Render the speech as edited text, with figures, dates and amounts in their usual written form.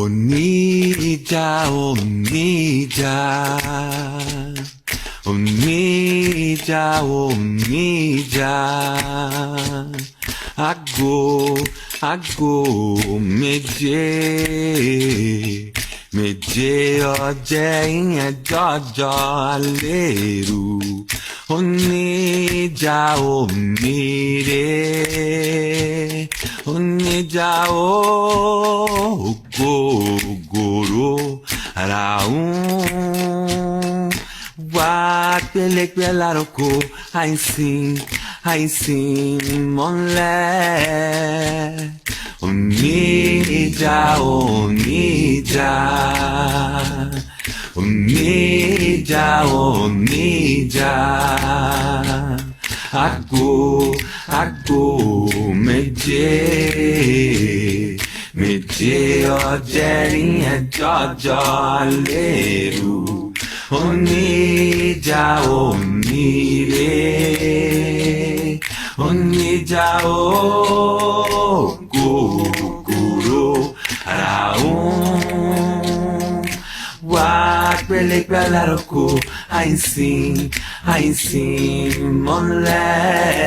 Onija, Onija, Onija, Onija. Ago, méje ọjẹ́ ìyẹn jọjọ àlérù. Onija, onire, Onija, ògòrò àràún. Wá pẹ̀lẹ́pẹ̀ lárúkọ àìsìn mọ́lẹ̀. Onija, Onija, Onija, Onija. Ago, méje ọjẹ́ ìyẹn jọjọ àlérù. Onija, onire, Onija, ògòrò àràún. Wá pẹ̀lẹ́pẹ̀ lárúkọ àìsìn mọ́lẹ̀.